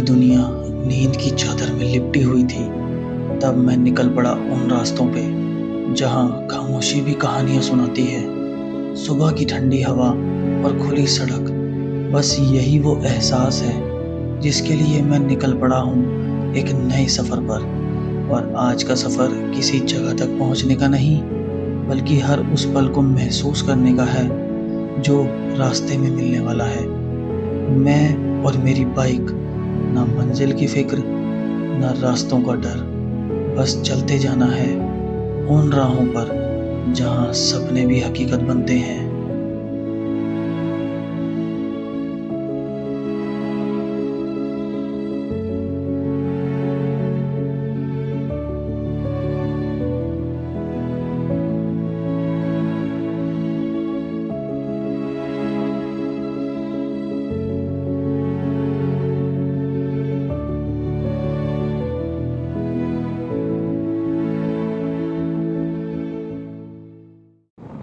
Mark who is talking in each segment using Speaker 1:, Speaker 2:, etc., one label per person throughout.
Speaker 1: दुनिया नींद की चादर में लिपटी हुई थी, तब मैं निकल पड़ा उन रास्तों पे जहाँ खामोशी भी कहानियाँ सुनाती है। सुबह की ठंडी हवा और खुली सड़क, बस यही वो एहसास है जिसके लिए मैं निकल पड़ा हूँ एक नए सफ़र पर। और आज का सफ़र किसी जगह तक पहुँचने का नहीं, बल्कि हर उस पल को महसूस करने का है जो रास्ते में मिलने वाला है। मैं और मेरी बाइक, ना मंजिल की फिक्र, ना रास्तों का डर, बस चलते जाना है उन राहों पर जहाँ सपने भी हकीकत बनते हैं।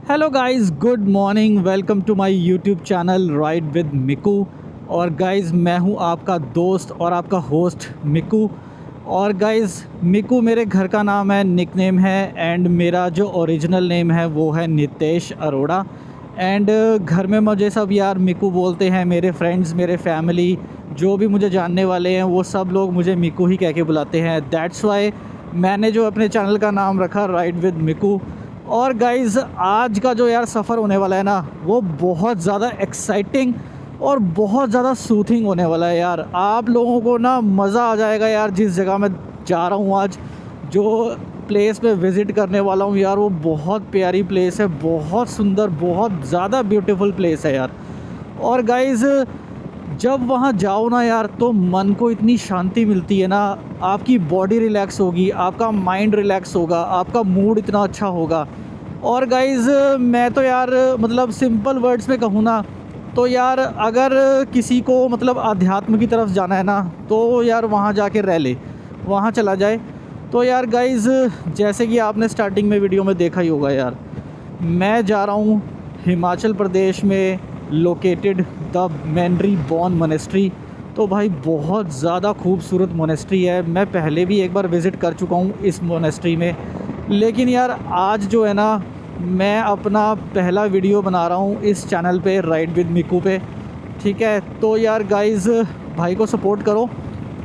Speaker 2: Hello guys, good morning. Welcome to my YouTube channel ride with Miku. और गाइस, मैं हूं आपका दोस्त और आपका होस्ट मिकू। और गाइस, मिकू मेरे घर का नाम है, निकनेम है, एंड मेरा जो ओरिजिनल नेम है वो है नितेश अरोड़ा। एंड घर में मुझे सब यार मिकू बोलते हैं। मेरे फ्रेंड्स, मेरे फैमिली, जो भी मुझे जानने वाले हैं वो सब लोग मुझे मिकू ही कह के बुलाते हैं। दैट्स वाई मैंने जो अपने चैनल का नाम रखा राइड विद मिकू। और गाइज़, आज का जो यार सफ़र होने वाला है ना, वो बहुत ज़्यादा एक्साइटिंग और बहुत ज़्यादा सूथिंग होने वाला है यार। आप लोगों को ना मज़ा आ जाएगा यार। जिस जगह मैं जा रहा हूँ आज, जो प्लेस में विज़िट करने वाला हूँ यार, वो बहुत प्यारी प्लेस है, बहुत सुंदर, बहुत ज़्यादा ब्यूटीफुल प्लेस है यार। और गाइज़, जब वहाँ जाओ ना यार, तो मन को इतनी शांति मिलती है ना। आपकी बॉडी रिलैक्स होगी, आपका माइंड रिलैक्स होगा, आपका मूड इतना अच्छा होगा। और गाइज़, मैं तो यार मतलब सिंपल वर्ड्स में कहूँ ना, तो यार अगर किसी को मतलब अध्यात्म की तरफ जाना है ना, तो यार वहाँ जाके रह ले, वहाँ चला जाए। तो यार गाइज़, जैसे कि आपने स्टार्टिंग में वीडियो में देखा ही होगा यार, मैं जा रहा हूँ हिमाचल प्रदेश में लोकेटेड द मैंड्री बॉन मोनेस्ट्री। तो भाई बहुत ज़्यादा खूबसूरत मोनेस्ट्री है। मैं पहले भी एक बार विज़िट कर चुका हूँ इस मोनेस्ट्री में, लेकिन यार आज जो है ना, मैं अपना पहला वीडियो बना रहा हूँ इस चैनल पे, राइड विद मिकू पे। ठीक है, तो यार गाइज़, भाई को सपोर्ट करो।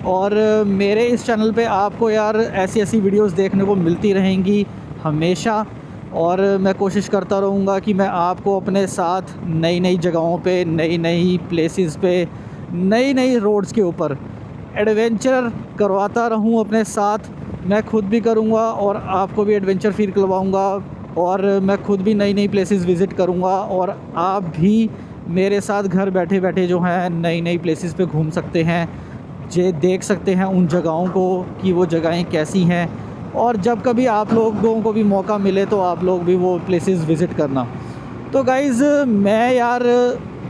Speaker 2: और मेरे इस चैनल पे आपको यार ऐसी ऐसी वीडियोस देखने को मिलती रहेंगी हमेशा। और मैं कोशिश करता रहूँगा कि मैं आपको अपने साथ नई नई जगहों पे, नई नई प्लेसेस पे, नई नई रोड्स के ऊपर एडवेंचर करवाता रहूँ अपने साथ। मैं खुद भी करूँगा और आपको भी एडवेंचर फील करवाऊँगा। और मैं खुद भी नई नई प्लेसेस विज़िट करूँगा, और आप भी मेरे साथ घर बैठे बैठे जो है नई नई प्लेसेस पे घूम सकते हैं, जे देख सकते हैं उन जगहों को कि वो जगहें कैसी हैं। और जब कभी आप लोगों को भी मौका मिले तो आप लोग भी वो प्लेसेस विज़िट करना। तो गाइज़, मैं यार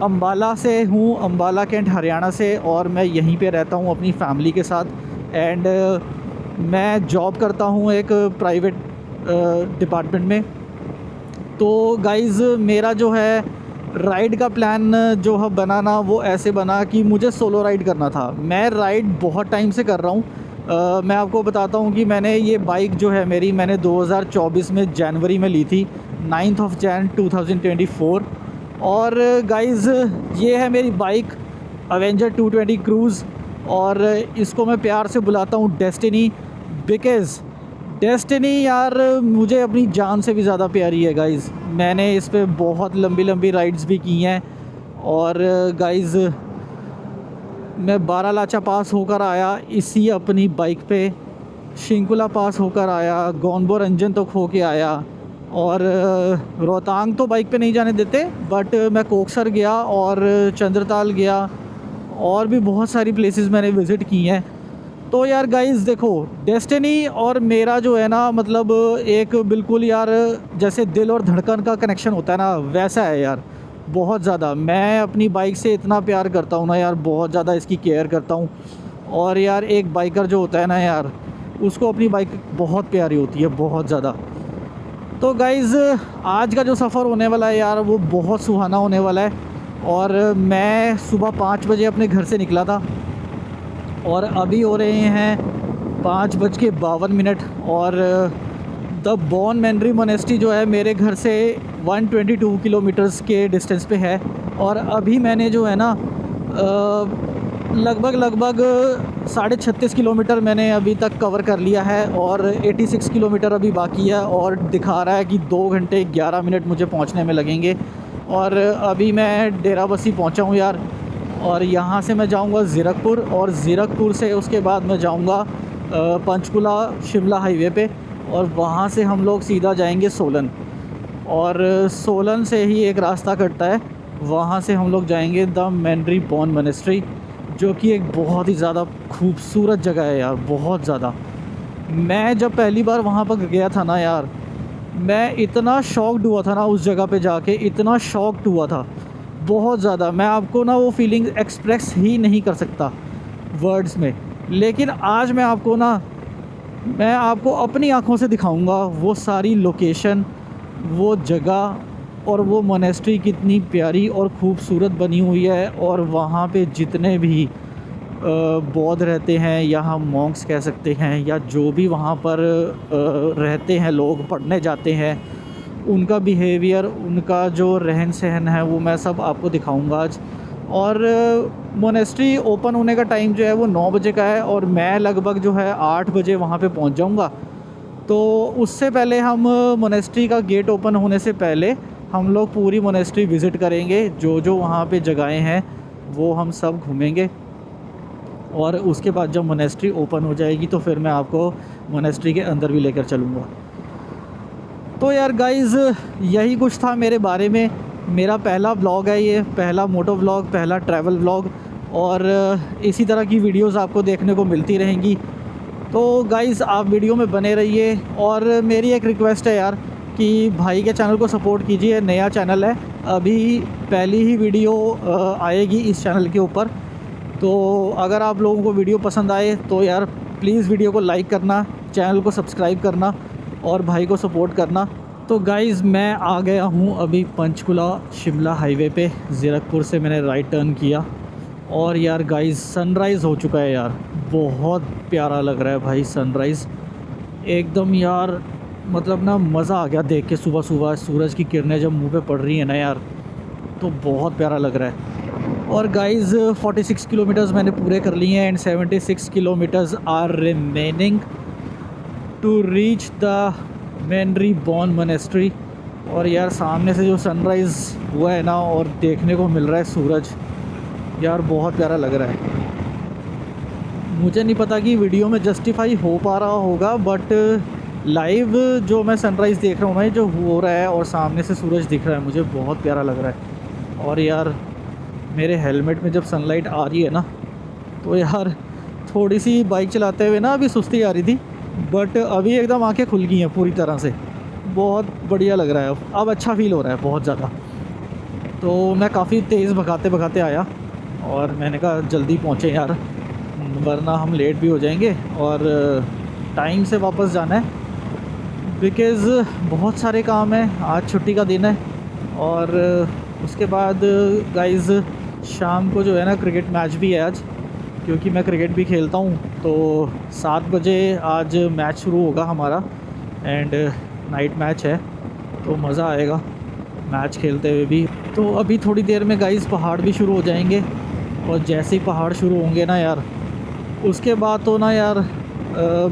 Speaker 2: अम्बाला से हूँ, अम्बाला कैंट हरियाणा से, और मैं यहीं पे रहता हूँ अपनी फैमिली के साथ। एंड मैं जॉब करता हूँ एक प्राइवेट डिपार्टमेंट में। तो गाइज़, मेरा जो है राइड का प्लान जो है बना ना, वो ऐसे बना कि मुझे सोलो राइड करना था। मैं राइड बहुत टाइम से कर रहा हूँ। मैं आपको बताता हूँ कि मैंने ये बाइक जो है मेरी, मैंने 2024 में जनवरी में ली थी, 9 जनवरी 2024। और गाइज़, ये है मेरी बाइक अवेंजर 220 क्रूज़। और इसको मैं प्यार से बुलाता हूँ डेस्टिनी, बिकॉज़ डेस्टिनी यार मुझे अपनी जान से भी ज़्यादा प्यारी है गाइज़। मैंने इस पे बहुत लंबी लंबी राइड्स भी की हैं। और गाइज़, मैं बारालाचा पास होकर आया इसी अपनी बाइक पे, शिंकुला पास होकर आया, गौनबो रंजन तक होके आया। और रोहतांग तो बाइक पे नहीं जाने देते, बट मैं कोकसर गया और चंद्रताल गया, और भी बहुत सारी प्लेसेस मैंने विज़िट की हैं। तो यार गाइज़ देखो, डेस्टिनी और मेरा जो है ना, मतलब एक बिल्कुल यार जैसे दिल और धड़कन का कनेक्शन होता है ना, वैसा है यार। बहुत ज़्यादा मैं अपनी बाइक से इतना प्यार करता हूँ ना यार, बहुत ज़्यादा इसकी केयर करता हूँ। और यार एक बाइकर जो होता है ना यार, उसको अपनी बाइक बहुत प्यारी होती है, बहुत ज़्यादा। तो गाइज़, आज का जो सफ़र होने वाला है यार, वो बहुत सुहाना होने वाला है। और मैं सुबह 5 बजे अपने घर से निकला था। और अभी हो रहे हैं 5:52 और द बॉन मेमोरी मोनेस्ट्री जो है मेरे घर से 122 किलोमीटर्स के डिस्टेंस पे है। और अभी मैंने जो है ना लगभग 36.5 किलोमीटर मैंने अभी तक कवर कर लिया है और 86 किलोमीटर अभी बाकी है और दिखा रहा है कि 2 घंटे 11 मिनट मुझे पहुंचने में लगेंगे। और अभी मैं डेरा बस्सी पहुंचा हूं यार, और यहाँ से मैं जाऊंगा ज़ीरकपुर, और ज़ीरकपुर से उसके बाद मैं जाऊंगा पंचकुला शिमला हाईवे पे, और वहाँ से हम लोग सीधा जाएंगे सोलन, और सोलन से ही एक रास्ता कटता है, वहाँ से हम लोग जाएंगे द मेमोरी बॉन मोनेस्ट्री, जो कि एक बहुत ही ज़्यादा खूबसूरत जगह है यार, बहुत ज़्यादा। मैं जब पहली बार वहाँ पर गया था ना यार, मैं इतना शॉक्ड हुआ था ना उस जगह पे जाके, इतना शॉक्ड हुआ था बहुत ज़्यादा। मैं आपको ना वो फीलिंग एक्सप्रेस ही नहीं कर सकता वर्ड्स में। लेकिन आज मैं आपको अपनी आँखों से दिखाऊंगा वो सारी लोकेशन, वो जगह, और वो मोनेस्ट्री कितनी प्यारी और ख़ूबसूरत बनी हुई है। और वहाँ पे जितने भी बौद्ध रहते हैं, या हम मॉन्क्स कह सकते हैं, या जो भी वहाँ पर रहते हैं, लोग पढ़ने जाते हैं, उनका बिहेवियर, उनका जो रहन सहन है, वो मैं सब आपको दिखाऊंगा आज। और मोनेस्ट्री ओपन होने का टाइम जो है वो 9 बजे का है, और मैं लगभग जो है 8 बजे वहाँ पे पहुँच जाऊँगा। तो उससे पहले हम मोनेस्ट्री का गेट ओपन होने से पहले हम लोग पूरी मोनेस्ट्री विज़िट करेंगे, जो वहाँ पे जगहें हैं वो हम सब घूमेंगे। और उसके बाद जब मोनेस्ट्री ओपन हो जाएगी तो फिर मैं आपको मोनेस्ट्री के अंदर भी लेकर चलूँगा। तो यार गाइज़, यही कुछ था मेरे बारे में। मेरा पहला व्लॉग है ये, पहला मोटो व्लॉग, पहला ट्रैवल व्लॉग, और इसी तरह की वीडियोस आपको देखने को मिलती रहेंगी। तो गाइज़, आप वीडियो में बने रहिए, और मेरी एक रिक्वेस्ट है यार कि भाई के चैनल को सपोर्ट कीजिए। नया चैनल है, अभी पहली ही वीडियो आएगी इस चैनल के ऊपर। तो अगर आप लोगों को वीडियो पसंद आए तो यार प्लीज़ वीडियो को लाइक करना, चैनल को सब्सक्राइब करना और भाई को सपोर्ट करना। तो गाइज़, मैं आ गया हूँ अभी पंचकुला शिमला हाईवे पे। ज़ीरकपुर से मैंने राइट टर्न किया, और यार गाइज़ सनराइज़ हो चुका है यार, बहुत प्यारा लग रहा है भाई सनराइज़ एकदम यार। मतलब ना मज़ा आ गया देख के, सुबह सुबह सूरज की किरणें जब मुंह पे पड़ रही है ना यार, तो बहुत प्यारा लग रहा है। और गाइज़ 46 किलोमीटर्स मैंने पूरे कर लिए हैं, and 76 kilometres are remaining to reach the memory Bon monastery. और यार सामने से जो सनराइज़ हुआ है ना, और देखने को मिल रहा है सूरज, यार बहुत प्यारा लग रहा है। मुझे नहीं पता कि वीडियो में जस्टिफाई हो पा रहा होगा, बट लाइव जो मैं सनराइज़ देख रहा हूँ ना, जो हो रहा है और सामने से सूरज दिख रहा है, मुझे बहुत प्यारा लग रहा है। और यार मेरे हेलमेट में जब सनलाइट आ रही है ना, तो यार थोड़ी सी बाइक चलाते हुए ना अभी सुस्ती आ रही थी, बट अभी एकदम आंखें खुल गई हैं पूरी तरह से, बहुत बढ़िया लग रहा है अब अच्छा फ़ील हो रहा है बहुत ज़्यादा। तो मैं काफ़ी तेज़ भगाते भगाते आया, और मैंने कहा जल्दी पहुँचे यार, वरना हम लेट भी हो जाएंगे, और टाइम से वापस जाना है, बिकॉज़ बहुत सारे काम हैं। आज छुट्टी का दिन है, और उसके बाद गाइज़ शाम को जो है ना क्रिकेट मैच भी है आज, क्योंकि मैं क्रिकेट भी खेलता हूँ। तो 7 बजे आज मैच शुरू होगा हमारा, एंड नाइट मैच है, तो मज़ा आएगा मैच खेलते हुए भी। तो अभी थोड़ी देर में गाइज़ पहाड़ भी शुरू हो जाएंगे, और जैसे ही पहाड़ शुरू होंगे ना यार, उसके बाद तो ना यार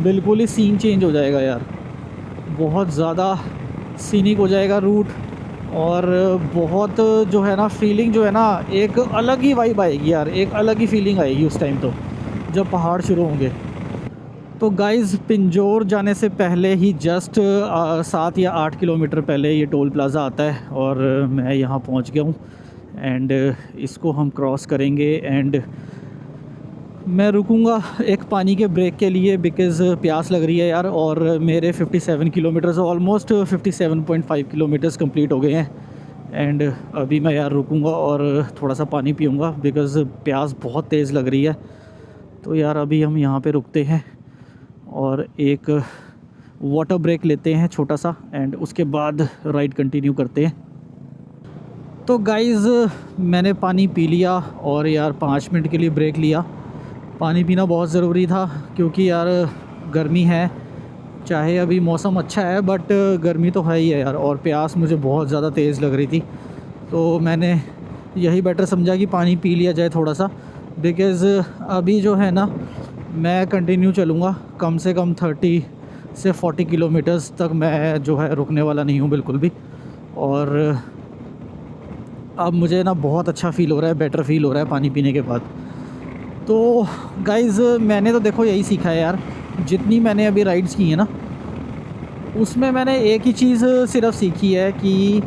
Speaker 2: बिल्कुल ही सीन चेंज हो जाएगा यार, बहुत ज़्यादा सीनिक हो जाएगा रूट, और बहुत जो है ना फीलिंग जो है ना, एक अलग ही वाइब आएगी यार, एक अलग ही फीलिंग आएगी उस टाइम तो, जब पहाड़ शुरू होंगे। तो गाइज़ पिंजौर जाने से पहले ही जस्ट 7 या 8 किलोमीटर पहले ये टोल प्लाज़ा आता है, और मैं यहाँ पहुँच गया हूँ, एंड इसको हम क्रॉस करेंगे, एंड मैं रुकूंगा एक पानी के ब्रेक के लिए, बिकॉज़ प्यास लग रही है यार। और मेरे 57 किलोमीटर्स, ऑलमोस्ट 57.5 किलोमीटर्स कंप्लीट हो गए हैं, एंड अभी मैं यार रुकूंगा और थोड़ा सा पानी पीऊँगा, बिकॉज़ प्यास बहुत तेज़ लग रही है। तो यार अभी हम यहाँ पे रुकते हैं और एक वाटर ब्रेक लेते हैं छोटा सा, एंड उसके बाद राइड कंटिन्यू करते हैं। तो गाइज़ मैंने पानी पी लिया, और यार 5 मिनट के लिए ब्रेक लिया। पानी पीना बहुत ज़रूरी था क्योंकि यार गर्मी है, चाहे अभी मौसम अच्छा है बट गर्मी तो है ही है यार। और प्यास मुझे बहुत ज़्यादा तेज़ लग रही थी, तो मैंने यही बेटर समझा कि पानी पी लिया जाए थोड़ा सा। बिकॉज़ अभी जो है ना, मैं कंटिन्यू चलूँगा कम से कम 30 से 40 किलोमीटर्स तक, मैं जो है रुकने वाला नहीं हूँ बिल्कुल भी। और अब मुझे ना बहुत अच्छा फ़ील हो रहा है, बेटर फ़ील हो रहा है पानी पीने के बाद। तो गाइज़ मैंने तो देखो यही सीखा है यार, जितनी मैंने अभी राइड्स की हैं ना, उसमें मैंने एक ही चीज़ सिर्फ सीखी है कि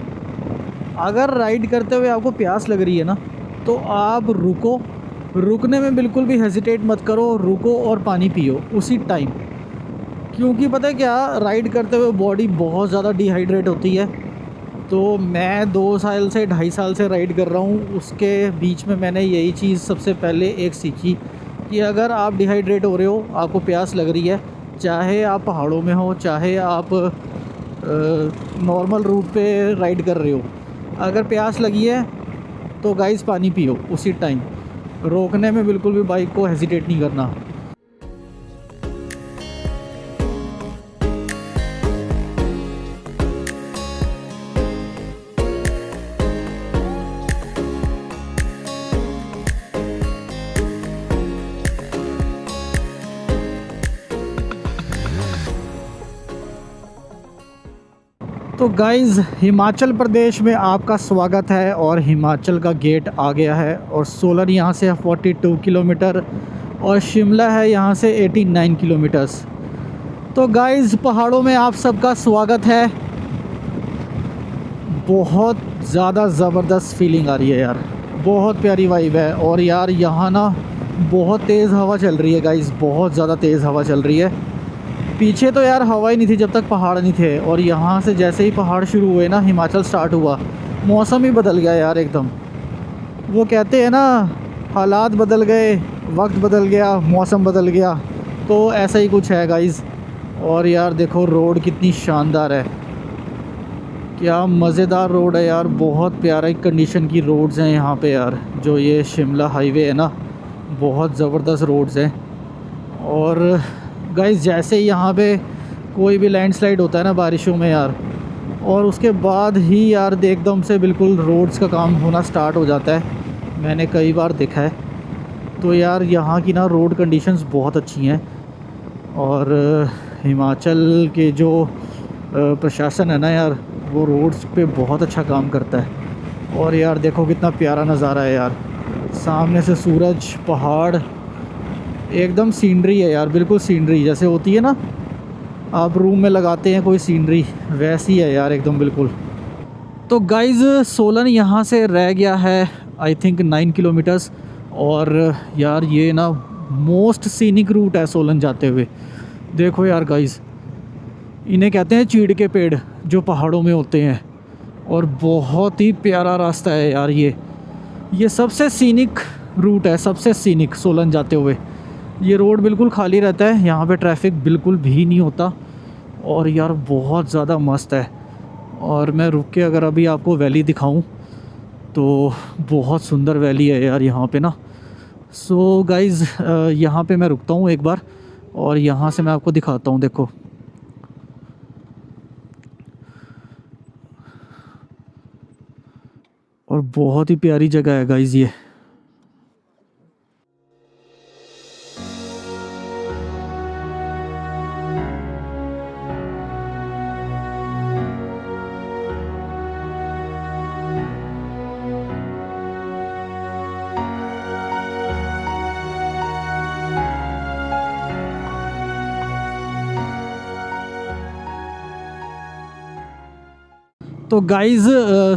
Speaker 2: अगर राइड करते हुए आपको प्यास लग रही है ना, तो आप रुको, रुकने में बिल्कुल भी हेजिटेट मत करो, रुको और पानी पियो उसी टाइम। क्योंकि पता है क्या, राइड करते हुए बॉडी बहुत ज़्यादा डिहाइड्रेट होती है। तो मैं 2 साल से 2.5 साल से राइड कर रहा हूँ, उसके बीच में मैंने यही चीज़ सबसे पहले एक सीखी कि अगर आप डिहाइड्रेट हो रहे हो, आपको प्यास लग रही है, चाहे आप पहाड़ों में हो, चाहे आप नॉर्मल रूट पे राइड कर रहे हो, अगर प्यास लगी है तो गाइस पानी पियो उसी टाइम। रोकने में बिल्कुल भी बाइक को हेजिटेट नहीं करना। तो गाइज़ हिमाचल प्रदेश में आपका स्वागत है और हिमाचल का गेट आ गया है। और सोलन यहाँ से 42 किलोमीटर और शिमला है यहाँ से 89 किलोमीटर्स। तो गाइज़ पहाड़ों में आप सबका स्वागत है। बहुत ज़्यादा ज़बरदस्त फीलिंग आ रही है यार, बहुत प्यारी वाइब है। और यार यहाँ ना बहुत तेज़ हवा चल रही है गाइज़, बहुत ज़्यादा तेज़ हवा चल रही है। पीछे तो यार हवा ही नहीं थी जब तक पहाड़ नहीं थे, और यहाँ से जैसे ही पहाड़ शुरू हुए ना, हिमाचल स्टार्ट हुआ, मौसम ही बदल गया यार एकदम। वो कहते हैं ना, हालात बदल गए, वक्त बदल गया, मौसम बदल गया, तो ऐसा ही कुछ है गाइज़। और यार देखो रोड कितनी शानदार है, क्या मज़ेदार रोड है यार, बहुत प्यारा कंडीशन की रोड्स हैं यहाँ पे यार। जो ये शिमला हाईवे है ना, बहुत ज़बरदस्त रोड्स हैं। और गाइस जैसे ही यहाँ पे कोई भी लैंडस्लाइड होता है ना बारिशों में यार, और उसके बाद ही यार एकदम से बिल्कुल रोड्स का काम होना स्टार्ट हो जाता है, मैंने कई बार देखा है। तो यार यहाँ की ना रोड कंडीशंस बहुत अच्छी हैं। और हिमाचल के जो प्रशासन है ना यार, वो रोड्स पे बहुत अच्छा काम करता है। और यार देखो कितना प्यारा नज़ारा है यार, सामने से सूरज, पहाड़, एकदम सीनरी है यार, बिल्कुल सीनरी जैसे होती है ना, आप रूम में लगाते हैं कोई सीनरी, वैसी है यार एकदम बिल्कुल। तो गाइज़ सोलन यहाँ से रह गया है आई थिंक 9 किलोमीटर्स। और यार ये ना मोस्ट सीनिक रूट है सोलन जाते हुए। देखो यार गाइज़, इन्हें कहते हैं चीड़ के पेड़ जो पहाड़ों में होते हैं, और बहुत ही प्यारा रास्ता है यार ये सबसे सीनिक रूट है, सबसे सीनिक सोलन जाते हुए। ये रोड बिल्कुल खाली रहता है, यहाँ पे ट्रैफिक बिल्कुल भी नहीं होता, और यार बहुत ज़्यादा मस्त है। और मैं रुक के अगर अभी आपको वैली दिखाऊं तो बहुत सुंदर वैली है यार यहाँ पे ना। सो गाइज़ यहाँ पे मैं रुकता हूँ एक बार, और यहाँ से मैं आपको दिखाता हूँ। देखो और बहुत ही प्यारी जगह है गाइज़ ये। तो गाइज़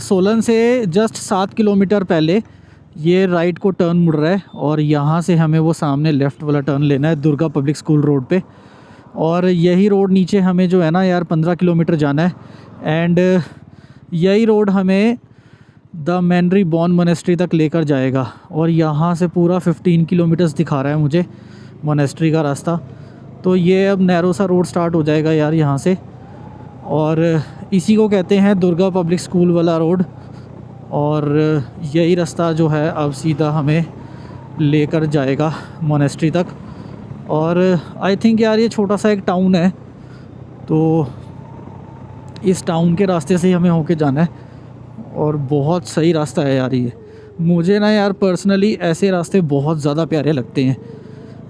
Speaker 2: सोलन से जस्ट 7 किलोमीटर पहले ये राइट को टर्न मुड़ रहा है, और यहाँ से हमें वो सामने लेफ़्ट वाला टर्न लेना है दुर्गा पब्लिक स्कूल रोड पे। और यही रोड नीचे हमें जो है ना यार 15 किलोमीटर जाना है, एंड यही रोड हमें द मैनरी बॉन मोनेस्ट्री तक लेकर जाएगा। और यहाँ से पूरा 15 किलोमीटर्स दिखा रहा है मुझे मोनेस्ट्री का रास्ता। तो ये अब नैरो सा रोड स्टार्ट हो जाएगा यार यहाँ से, और इसी को कहते हैं दुर्गा पब्लिक स्कूल वाला रोड। और यही रास्ता जो है अब सीधा हमें लेकर जाएगा मोनेस्ट्री तक। और आई थिंक यार ये छोटा सा एक टाउन है, तो इस टाउन के रास्ते से ही हमें होके जाना है और बहुत सही रास्ता है यार ये। मुझे ना यार पर्सनली ऐसे रास्ते बहुत ज़्यादा प्यारे लगते हैं,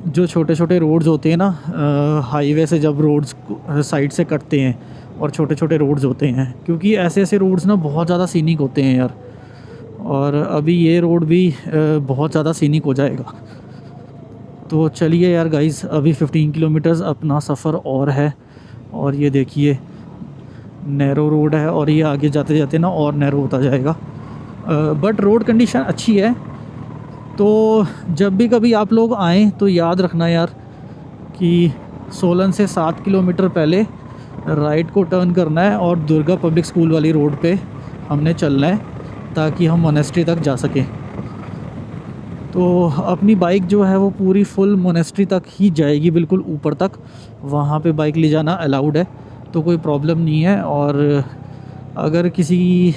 Speaker 2: जो छोटे छोटे रोड्स होते हैं ना, हाईवे से जब रोड्स साइड से कटते हैं और छोटे छोटे रोड्स होते हैं, क्योंकि ऐसे ऐसे रोड्स ना बहुत ज़्यादा सीनिक होते हैं यार। और अभी ये रोड भी बहुत ज़्यादा सीनिक हो जाएगा। तो चलिए यार गाइस, अभी 15 किलोमीटर्स अपना सफ़र और है। और ये देखिए नैरो रोड है और ये आगे जाते जाते ना और नैरो होता जाएगा, बट रोड कंडीशन अच्छी है। तो जब भी कभी आप लोग आएँ तो याद रखना यार कि सोलन से 7 किलोमीटर पहले राइट को टर्न करना है और दुर्गा पब्लिक स्कूल वाली रोड पे हमने चलना है, ताकि हम मोनेस्ट्री तक जा सकें। तो अपनी बाइक जो है वो पूरी फुल मोनेस्ट्री तक ही जाएगी, बिल्कुल ऊपर तक। वहाँ पे बाइक ले जाना अलाउड है, तो कोई प्रॉब्लम नहीं है। और अगर किसी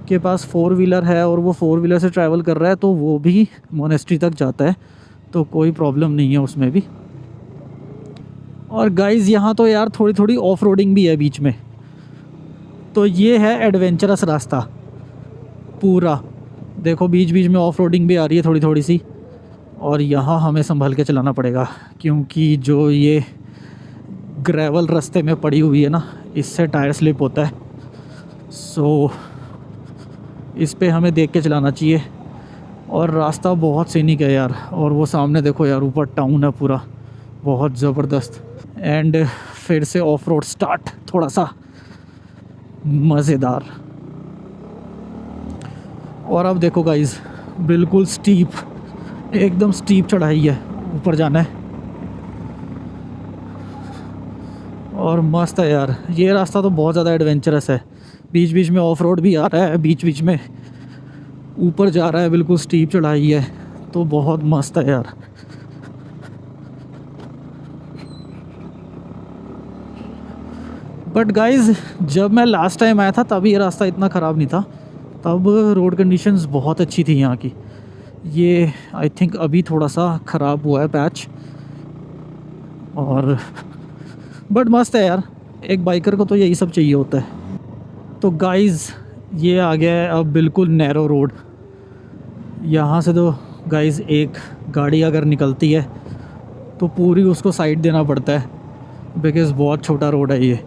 Speaker 2: के पास 4 व्हीलर है और वो 4 व्हीलर से ट्रैवल कर रहा है तो वो भी मोनेस्ट्री तक जाता है, तो कोई प्रॉब्लम नहीं है उसमें भी। और गाइज़ यहाँ तो यार थोड़ी थोड़ी ऑफ रोडिंग भी है बीच में। तो ये है एडवेंचरस रास्ता पूरा, देखो बीच बीच में ऑफ रोडिंग भी आ रही है थोड़ी थोड़ी सी। और यहाँ हमें संभल के चलाना पड़ेगा, क्योंकि जो ये ग्रेवल रास्ते में पड़ी हुई है ना, इससे टायर स्लिप होता है। सो इस पे हमें देख के चलाना चाहिए। और रास्ता बहुत सीनिक है यार। और वो सामने देखो यार, ऊपर टाउन है पूरा, बहुत ज़बरदस्त। एंड फिर से ऑफ रोड स्टार्ट, थोड़ा सा मज़ेदार। और अब देखो गाइस, बिल्कुल स्टीप, एकदम स्टीप चढ़ाई है, ऊपर जाना है। और मस्त है यार, ये रास्ता तो बहुत ज़्यादा एडवेंचरस है। बीच बीच में ऑफ रोड भी आ रहा है, बीच बीच में ऊपर जा रहा है, बिल्कुल स्टीप चढ़ाई है, तो बहुत मस्त है यार। बट गाइज़, जब मैं लास्ट टाइम आया था तब ये रास्ता इतना ख़राब नहीं था, तब रोड कंडीशंस बहुत अच्छी थी यहाँ की। ये आई थिंक अभी थोड़ा सा ख़राब हुआ है पैच, और बट मस्त है यार, एक बाइकर को तो यही सब चाहिए होता है। तो गाइज़ ये आ गया है अब बिल्कुल नैरो रोड। यहाँ से तो गाइज़ एक गाड़ी अगर निकलती है तो पूरी उसको साइड देना पड़ता है, बिकॉज़ बहुत छोटा रोड है ये।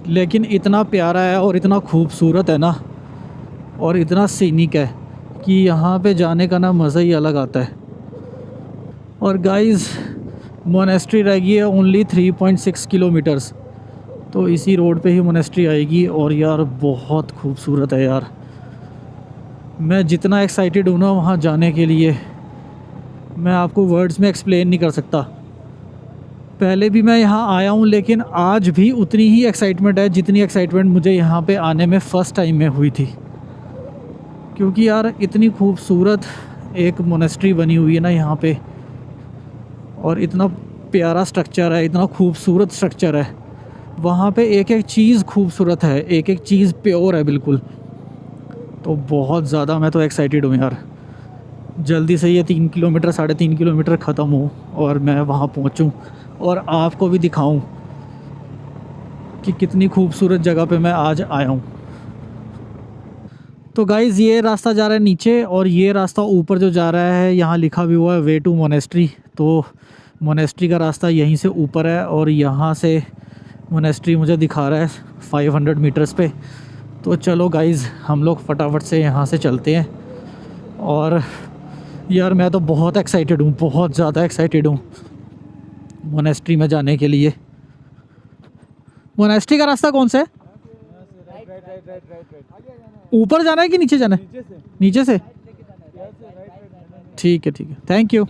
Speaker 2: लेकिन इतना प्यारा है और इतना खूबसूरत है ना, और इतना सीनिक है कि यहाँ पे जाने का ना मज़ा ही अलग आता है। और गाइज़ मोनेस्ट्री रह गई है ओनली 3.6 किलोमीटर्स, तो इसी रोड पे ही मोनेस्ट्री आएगी। और यार बहुत खूबसूरत है यार, मैं जितना एक्साइटेड हूँ ना वहाँ जाने के लिए, मैं आपको वर्ड्स में एक्सप्लेन नहीं कर सकता। पहले भी मैं यहाँ आया हूँ, लेकिन आज भी उतनी ही एक्साइटमेंट है जितनी एक्साइटमेंट मुझे यहाँ पे आने में फ़र्स्ट टाइम में हुई थी। क्योंकि यार इतनी खूबसूरत एक मोनेस्ट्री बनी हुई है ना यहाँ पे, और इतना प्यारा स्ट्रक्चर है, इतना खूबसूरत स्ट्रक्चर है। वहाँ पे एक एक चीज़ खूबसूरत है, एक एक चीज़ प्योर है बिल्कुल। तो बहुत ज़्यादा मैं तो एक्साइटेड हूँ यार, जल्दी से ये 3 किलोमीटर 3.5 किलोमीटर ख़त्म हो और मैं वहाँ पहुँचूँ और आपको भी दिखाऊँ कि कितनी खूबसूरत जगह पे मैं आज आया हूँ। तो गाइज़ ये रास्ता जा रहा है नीचे, और ये रास्ता ऊपर जो जा रहा है यहाँ लिखा भी हुआ है वे टू मोनेस्ट्री। तो मोनेस्ट्री का रास्ता यहीं से ऊपर है, और यहाँ से मोनेस्ट्री मुझे दिखा रहा है 500 मीटर्स पे। तो चलो गाइज़ हम लोग फटाफट से यहाँ से चलते हैं। और यार मैं तो बहुत एक्साइटेड हूँ, बहुत ज़्यादा एक्साइटेड हूँ मोनेस्ट्री में जाने के लिए। मोनेस्ट्री का रास्ता कौन सा है? ऊपर जाना है कि नीचे जाना है? नीचे से। ठीक है, थैंक यू।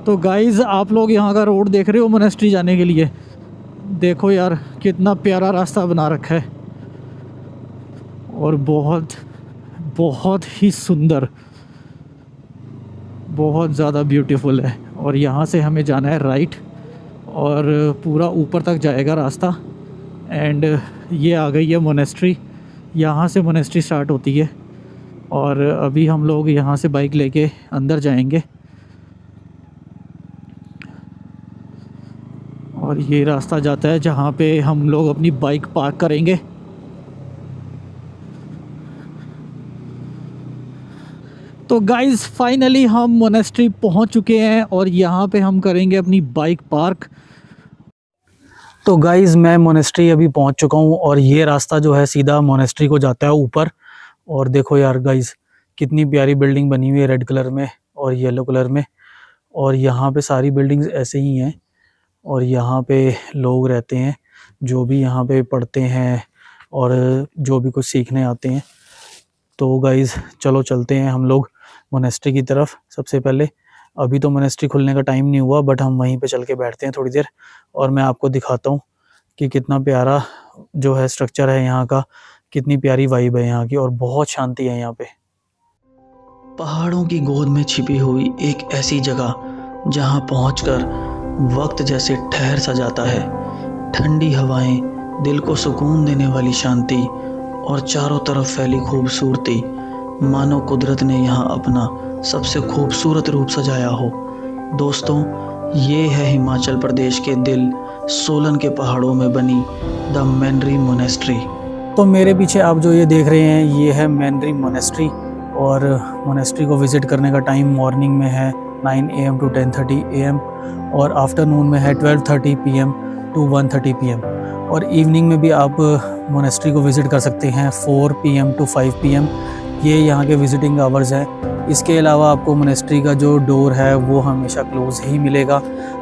Speaker 2: तो गाइज़ आप लोग यहाँ का रोड देख रहे हो मोनेस्ट्री जाने के लिए, देखो यार कितना प्यारा रास्ता बना रखा है, और बहुत बहुत ही सुंदर, बहुत ज़्यादा ब्यूटीफुल है। और यहाँ से हमें जाना है राइट, और पूरा ऊपर तक जाएगा रास्ता। एंड ये आ गई है मोनेस्ट्री, यहाँ से मोनेस्ट्री स्टार्ट होती है। और अभी हम लोग यहाँ से बाइक लेके अंदर जाएंगे और ये रास्ता जाता है जहाँ पे हम लोग अपनी बाइक पार्क करेंगे। तो गाइज़ फाइनली हम मोनेस्ट्री पहुँच चुके हैं और यहाँ पे हम करेंगे अपनी बाइक पार्क। तो गाइज़ मैं मोनेस्ट्री अभी पहुँच चुका हूँ और ये रास्ता जो है सीधा मोनेस्ट्री को जाता है ऊपर। और देखो यार गाइज़ कितनी प्यारी बिल्डिंग बनी हुई है रेड कलर में और येलो कलर में। और यहाँ पे सारी बिल्डिंग्स ऐसे ही हैं और यहाँ पे लोग रहते हैं जो भी यहाँ पे पढ़ते हैं और जो भी कुछ सीखने आते हैं। तो गाइज़ चलो चलते हैं हम लोग मोनेस्ट्री की तरफ। सबसे पहले अभी तो मोनेस्ट्री खुलने का टाइम नहीं हुआ बट हम वहीं पे चल के बैठते हैं थोड़ी देर और मैं आपको दिखाता हूँ कि कितना प्यारा जो है स्ट्रक्चर है यहाँ का, कितनी प्यारी वाइब है यहाँ की और बहुत शांति है यहाँ पे।
Speaker 1: पहाड़ों की गोद में छिपी हुई एक ऐसी जगह जहां पहुंचकर वक्त जैसे ठहर सा जाता है। ठंडी हवाएं, दिल को सुकून देने वाली शांति और चारों तरफ फैली खूबसूरती, मानो कुदरत ने यहाँ अपना सबसे खूबसूरत रूप सजाया हो। दोस्तों, ये है हिमाचल प्रदेश के दिल सोलन के पहाड़ों में बनी द मैनरी मोनेस्ट्री।
Speaker 2: तो मेरे पीछे आप जो ये देख रहे हैं ये है मैनरी मोनेस्ट्री और मोनेस्ट्री को विज़िट करने का टाइम मॉर्निंग में है 9 AM to 10:30 AM और आफ्टरनून में है 12:30 PM to 1:30 PM और इवनिंग में भी आप मोनेस्ट्री को विज़िट कर सकते हैं 4 PM to 5 PM। ये यहाँ के विज़िटिंग आवर्स हैं। इसके अलावा आपको मोनेस्ट्री का जो डोर है वो हमेशा क्लोज़ ही मिलेगा।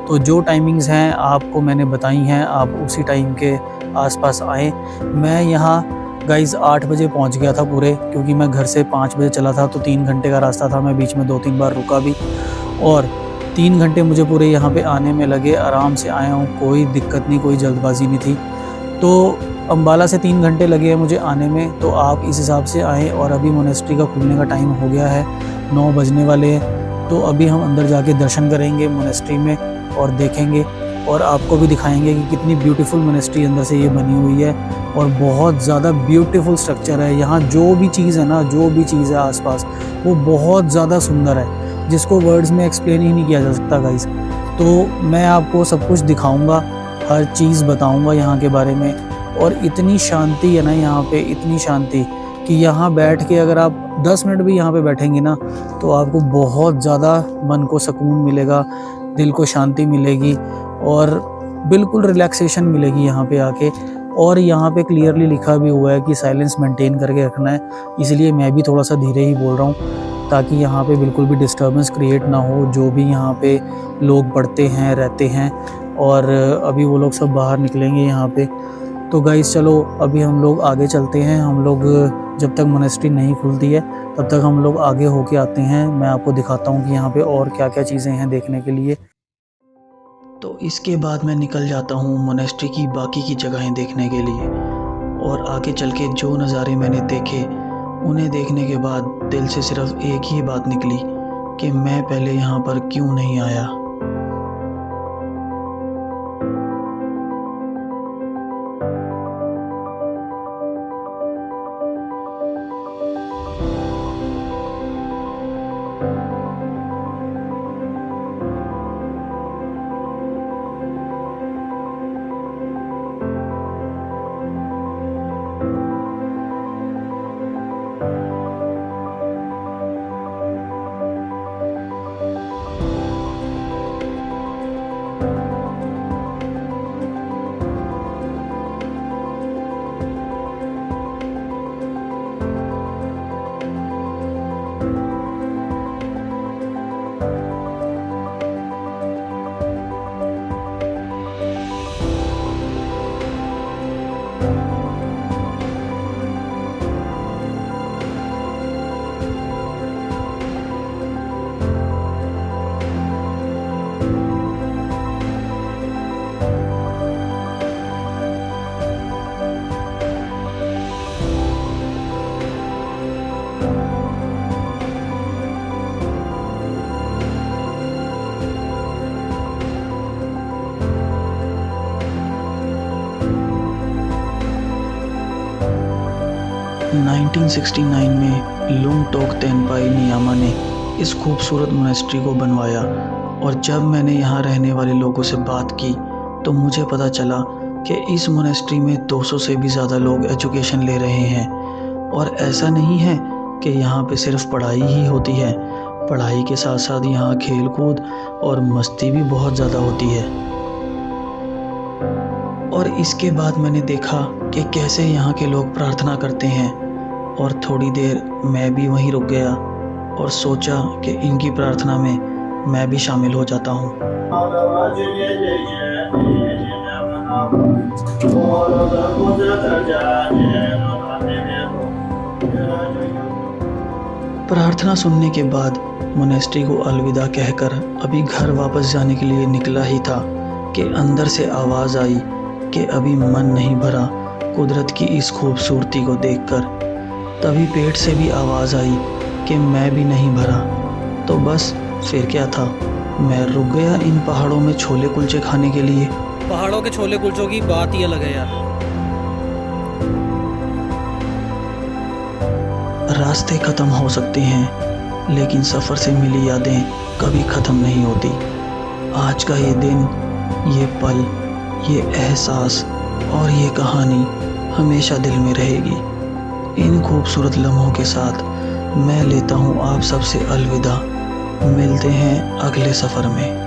Speaker 2: तो जो टाइमिंग्स हैं आपको मैंने बताई हैं, आप उसी टाइम के आसपास आएँ। मैं यहाँ गाइज़ 8 बजे पहुँच गया था पूरे, क्योंकि मैं घर से 5 बजे चला था तो 3 घंटे का रास्ता था। मैं बीच में 2-3 बार रुका भी और 3 घंटे मुझे पूरे यहाँ पे आने में लगे। आराम से आया हूँ, कोई दिक्कत नहीं, कोई जल्दबाजी नहीं थी। तो अम्बाला से 3 घंटे लगे हैं मुझे आने में, तो आप इस हिसाब से आएँ। और अभी मोनेस्ट्री का खुलने का टाइम हो गया है, 9 बजने वाले हैं। तो अभी हम अंदर जाके दर्शन करेंगे मोनेस्ट्री में और देखेंगे और आपको भी दिखाएंगे कि कितनी ब्यूटीफुल मोनेस्ट्री अंदर से ये बनी हुई है और बहुत ज़्यादा ब्यूटीफुल स्ट्रक्चर है। यहाँ जो भी चीज़ है ना, जो भी चीज़ है आसपास, वो बहुत ज़्यादा सुंदर है, जिसको वर्ड्स में एक्सप्लेन ही नहीं किया जा सकता गाइस। तो मैं आपको सब कुछ दिखाऊंगा, हर चीज़ बताऊंगा यहाँ के बारे में। और इतनी शांति है ना यहाँ पे, इतनी शांति कि यहाँ बैठ के अगर आप 10 मिनट भी यहाँ पे बैठेंगे ना तो आपको बहुत ज़्यादा मन को सुकून मिलेगा, दिल को शांति मिलेगी और बिल्कुल रिलैक्सेशन मिलेगी यहाँ पे आके। और यहाँ पे क्लियरली लिखा भी हुआ है कि साइलेंस मेंटेन करके रखना है, इसलिए मैं भी थोड़ा सा धीरे ही बोल रहा हूँ ताकि यहाँ पे बिल्कुल भी डिस्टर्बेंस क्रिएट ना हो। जो भी यहाँ पे लोग पढ़ते हैं, रहते हैं, और अभी वो लोग सब बाहर निकलेंगे यहाँ पे। तो गाइस चलो अभी हम लोग आगे चलते हैं। हम लोग जब तक मोनेस्ट्री नहीं खुलती है तब तक हम लोग आगे होके आते हैं। मैं आपको दिखाता हूँ कि यहाँ पे और क्या क्या चीज़ें हैं देखने के लिए।
Speaker 1: तो इसके बाद मैं निकल जाता हूँ मोनेस्ट्री की बाकी की जगहें देखने के लिए। और आगे चल के जो नज़ारे मैंने देखे, उन्हें देखने के बाद दिल से सिर्फ एक ही बात निकली कि मैं पहले यहाँ पर क्यों नहीं आया।
Speaker 2: हाँ।
Speaker 1: 1969 में लुंगटोक तेनपाई नियामा ने इस खूबसूरत मोनेस्ट्री को बनवाया। और जब मैंने यहाँ रहने वाले लोगों से बात की तो मुझे पता चला कि इस मोनेस्ट्री में 200 से भी ज़्यादा लोग एजुकेशन ले रहे हैं। और ऐसा नहीं है कि यहाँ पे सिर्फ पढ़ाई ही होती है, पढ़ाई के साथ साथ यहाँ खेल कूद और मस्ती भी बहुत ज़्यादा होती है। और इसके बाद मैंने देखा कि कैसे यहाँ के लोग प्रार्थना करते हैं, और थोड़ी देर मैं भी वहीं रुक गया और सोचा कि इनकी प्रार्थना में मैं भी शामिल हो जाता हूँ। प्रार्थना सुनने के बाद मोनेस्ट्री को अलविदा कहकर अभी घर वापस जाने के लिए निकला ही था कि अंदर से आवाज़ आई कि अभी मन नहीं भरा कुदरत की इस खूबसूरती को देखकर। तभी पेट से भी आवाज़ आई कि मैं भी नहीं भरा। तो बस फिर क्या था, मैं रुक गया इन पहाड़ों में छोले कुलचे खाने के लिए।
Speaker 2: पहाड़ों के छोले कुलचों की बात ही अलग है यार।
Speaker 1: रास्ते ख़त्म हो सकते हैं लेकिन सफ़र से मिली यादें कभी ख़त्म नहीं होती। आज का ये दिन, ये पल, ये एहसास और ये कहानी हमेशा दिल में रहेगी। इन खूबसूरत लम्हों के साथ मैं लेता हूँ आप सबसे अलविदा। मिलते हैं अगले सफ़र में।